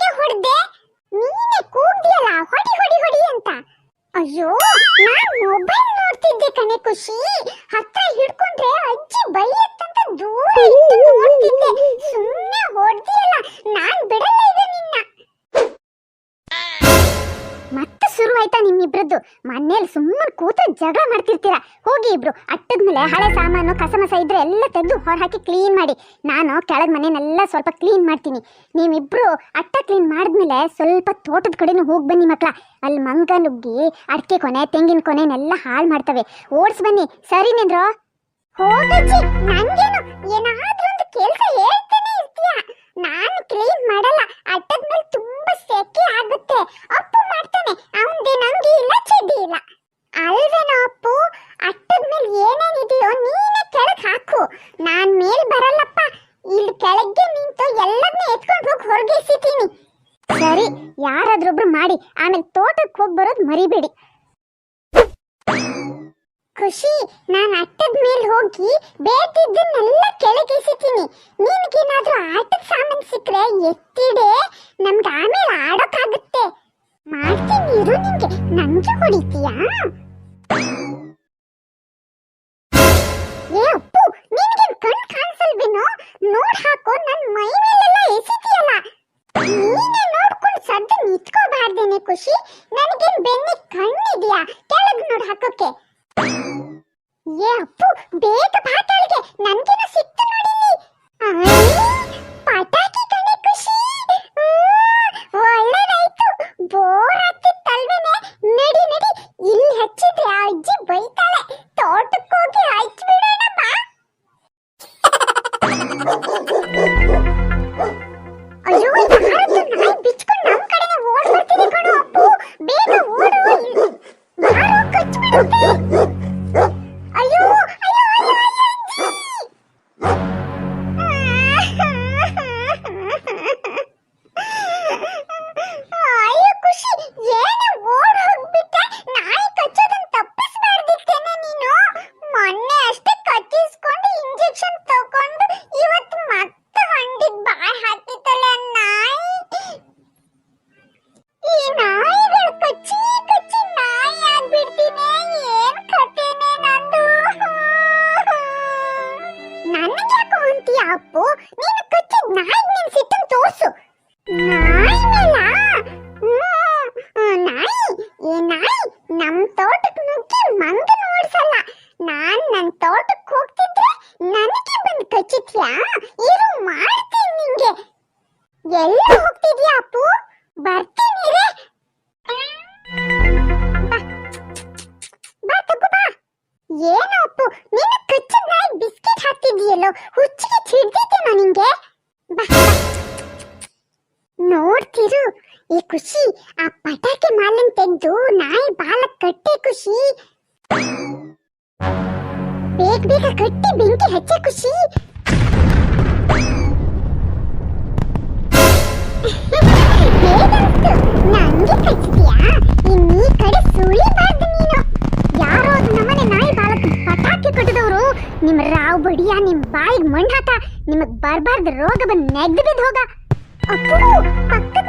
ಯಾಕೆ ಹೊಡೆದೆ? ನೀನೇ ಕೂಗ್ದಿಯಲ್ಲ ಹೊಡಿ ಹೊಡಿ ಹೊಡಿ ಅಂತ. ಅಯ್ಯೋ ನಾನ್ ಮೊಬೈಲ್ ನೋಡ್ತಿದ್ದೆ ಕಣೆ ಖುಷಿ. ಹತ್ರ ಹಿಡ್ಕೊಂಡ್ರೆ ಅಜ್ಜಿ ಬೈಯತ್ತಂತ ದೂರ ಇಟ್ಟು ನೋಡ್ತಿದ್ದೆ. ಸುಮ್ಮನೆ ಹೊಡೆದಿಯಲ್ಲ, ನಾನ್ ಬಿಡಲ್ಲ ಈಗ ನಿನ್ನ. ಮತ್ತೆ ಶುರು ಆಯ್ತಾ ನಿಮ್ಮಿಬ್ರದ್ದು? ಮನೇಲಿ ಸುಮ್ಮನೆ ಕೂತ್ರೆ ಜಗಳ ಮಾಡ್ತಿರ್ತೀರಾ. ಹೋಗಿ ಇಬ್ರು ಅಟ್ಟದ್ಮೇಲೆ ಹಳೆ ಸಾಮಾನು ಕಸಮಸ ಇದ್ರೆ ಎಲ್ಲ ತೆಗೆದು ಹೊರ ಹಾಕಿ ಕ್ಲೀನ್ ಮಾಡಿ. ನಾನು ಕೆಳಗ್ ಮನೆನೆಲ್ಲ ಸ್ವಲ್ಪ ಕ್ಲೀನ್ ಮಾಡ್ತೀನಿ. ನೀವಿಬ್ರು ಅಟ್ಟ ಕ್ಲೀನ್ ಮಾಡಿದ್ಮೇಲೆ ಸ್ವಲ್ಪ ತೋಟದ ಕಡೆನೂ ಹೋಗಿ ಬನ್ನಿ ಮಕ್ಳ. ಅಲ್ಲಿ ಮಂಗ ನುಗ್ಗಿ ಅಡಿಕೆ ಕೊನೆ ತೆಂಗಿನ ಕೊನೆನೆಲ್ಲ ಹಾಳು ಮಾಡ್ತವೆ. ಓಡಿಸ್ ಬನ್ನಿ, ಸರಿನೇಂದ್ರೋ? ಹೋಗಜ್ಜಿ, ನಂಗೇನು ಏನಾದ್ರೂ ಒಂದು ಕೆಲಸ ಹೇಳ್ತಾನೆ ಇರ್ತೀಯ. ನಾನು ಕ್ಲೀನ್ ಮಾಡಲ್ಲ, ಅಟ್ಟದ ಮೇಲೆ ತುಂಬಾ ಸೆಕೆ ಆಗುತ್ತೆ. ಅಪ್ಪು ಮಾಡ್ತಾನೆ, ಅವನ್ದೇ ನಂಗೆ ಇಲ್ಲ ಚೆಡ್ಡಿ ಇಲ್ಲ ಅಲ್ವೇನೋ ಅಪ್ಪು? ಅಟ್ಟದ ಮೇಲೆ ಏನೇನಿದೆಯೋ ನೀನೇ ಕೆಳಗೆ ಹಾಕು, ನಾನ್ ಮೇಲ್ ಬರಲ್ಲಪ್ಪ. ಇಲ್ಲಿ ಕೆಳಗೆ ನಿಂತು ಎಲ್ಲದನ್ನ ಎತ್ಕೊಂಡು ಹೋಗಿ ಹೊರಗೆ ಎಸಿತೀನಿ. ಸರಿ, ಯಾರಾದ್ರೊಬ್ರು ಮಾಡಿ, ಆಮೇಲೆ ತೋಟಕ್ಕೆ ಹೋಗಿ ಬರೋದು ಮರಿಬೇಡಿ. ಖುಷಿ, ನಾನು ಅಟ್ಟದ ಮೇಲೆ ಹೋಗಿ ಬೇಕಿದ್ದನ್ನೆಲ್ಲ ಕೆಳಗೆ ಎಸಿತೀನಿ. ನಿನ್ಗೇನಾದ್ರೂ ಆಟದ ಸಾಮಾನು ಸಿಕ್ಕರೆ ಎತ್ತಿಡೆ, ನಮ್ಗೆ ಆಮೇಲೆ ಆಡೋಕ್ಕಾಗುತ್ತೆ. ಮಾಡ್ತೀನಿ ಇರು, ನಂಗೆ ಹೊಡಿತೀಯಾ? ಏ ಅಪ್ಪು, ನಿನಗೆ ಕಣ್ ಕಾಣಿಸಲ್ವೇನೋ? ನೋಡ್ ಹಾಕೋ, ನನ್ ಮೈ ಮೇಲೆಲ್ಲ ಎಸಿತೀಯಲ್ಲ. ನೀನೇ ನೋಡ್ಕೊಂಡು ಸದ್ದು ನಿಂತ್ಕೋಬಾರ್ದೇನೆ ಖುಷಿ. ನನಗೇನ್ ಬೆನ್ನಿ ಕಣ್ಣಿದ್ಯಾ ಕೆಳಗ್ ನೋಡ್ ಹಾಕೋಕೆ? ಏ ಅಪ್ಪು, ಬೇಗ ಬಾ ಕೆಳಗೆ, ನನ್ಗೇನೋ ಸಿಕ್ತು ನೋಡಿಲಿ. ಪಟಾಕಿ ಕಣೆ ಖುಷಿ. ಒಳ್ಳೆದಾಯ್ತು, ಬೋರ್ ಆಗ್ತಿತ್ತಲ್ವೇನೆ. ನಡಿ ನಡಿ, ಇಲ್ಲಿ ಹಚ್ಚಿದ್ರೆ ಅಜ್ಜಿ ಬೈತಾಳೆ. ತೋಟಕ್ಕೆ ಹೋಗಿ ಹಚ್ಬಿಡೋಣ ಬಾ. ಅಯ್ಯೋ, ಯಾರದ್ದು ನಾಯಿ ಬಿಚ್ಕೊಂಡು ನಮ್ ಕಡೆನೆ ಓಡ್ ಬರ್ತಿದೆ ಕಣೋ ಅಪ್ಪು. ಬೇಗ ಓಡು, ಬಾರೋ ಕಚ್ಬಿಡುತ್ತೆ. ಅಯ್ಯೋ ಅಯ್ಯೋ ಅಯ್ಯೋ ಅಜ್ಜಿ. ಅಯ್ಯೋ ಖುಷಿ, ಏನೇ ಓಡ್ ಹೋಗ್ಬಿಟ್ಟೆ? ನಾಯಿ ಕಚ್ಚೋದನ್ನ ತಪ್ಪಿಸ್ಬಾರ್ದಿತ್ತೇನೆ ನೀನು? ಮೊನ್ನೆ ಅಷ್ಟೇ ಕಚ್ಚಿಸ್ಕೊಂಡು ಇಂಜೆಕ್ಷನ್ ತಗೊಂಡು ಇವತ್ತು ಮತ್ತೆ ಹಂಡಿಗೆ ಬಾಯ್ ಹಾಕಿತ್ತಲ್ಲ ನಾಯಿ. ಈ ನಾಯಿಗಳು ಕಚ್ಚಿ ಕಚ್ಚಿ ನಾಯಿ ಆಗ್ಬಿಡ್ತೀನಿ. ಏನ್ ಕಥೆನೆ ನಂದು? ನನಗ್ಯಾಕೋ ಅಂತೀಯ ಅಪ್ಪು? ನೀನು ಕಚ್ಚಿದ ನಾಯಿಗೆ ನೀನ್ ಸಿಟ್ಟನ್ನು ತೋರ್ಸು. ನಾಯಿ ಮೇಲ? ನಾಯಿ? ಏ ನಾಯಿ, ನಮ್ ತೋಟಕ್ಕೆ ನುಗ್ಗಿ ಮಂಗನ ಓಡಿಸಲ್ಲ. ನಾನ್ ನನ್ ತೋಟಕ್ಕೆ ಹೋಗ್ತಿದ್ರೆ ನನಗೆ ಬಂದು ಕಚ್ಚಿದ್ಯಾ? ಇರು, ಮಾಡ್ತೀನಿ ನಿಂಗೆ. ಎಲ್ಲ ಹೋಗ್ತಿದ್ಯಾ ಅಪ್ಪು? ಬರ್ತೀನಿ ರೇ. ಬಾ ತಗೋ ಬಾ. ಏನೋ ಅಪ್ಪು, ನಿನ್ನ ಕಚ್ಚಿದ ನಾಯಿ ಬಿಸ್ಕೆಟ್ ಹಾಕ್ತಿದ್ಯಲ್ಲೋ, ಹುಚ್ಚಿಗೆ ಚಿಡ್ದಿದ್ದೇನೋ ನಿಂಗೆ? ಬಾ ನೋಡ್ತಿರು. ಈ ಖುಷಿ, ಆ ಪಟಾಕಿ ಮಾಲನ್ ತೆಗೆದು ನಾಯಿ ಬಾಲಕ್ ಕಟ್ಟೆ ಖುಷಿ. ಬೇಗ ಬೇಗ ಕಟ್ಟಿ ಬೆಂಕಿ ಹಚ್ಚೆ ಖುಷಿ. ನಂಗೆ ಕಚ್ಚಿದ್ಯಾ? ಇನ್ನೀ ಕಡೆ ಸುಳಿಬಾರ್ದು ನೀನು. ಯಾರೋ ಅದು ನಮ್ಮನೆ ನಾಯಿ ಬಾಲಕ್ ಪಟಾಕಿ ಕಟ್ಟಿದವರು. ನಿಮ್ ರಾವ್ ಬಡಿಯ, ನಿಮ್ ಬಾಯಿಗೆ ಮಣ್ಣು ಹಾಕ. ನಿಮಗ್ ಬರ್ಬಾರ್ದು ರೋಗ ಬಂದು ನೆಗ್ದು ಬಿದ್ದು ಹೋಗ. ಅಪ್ಪು, ಪಕ್ಕದ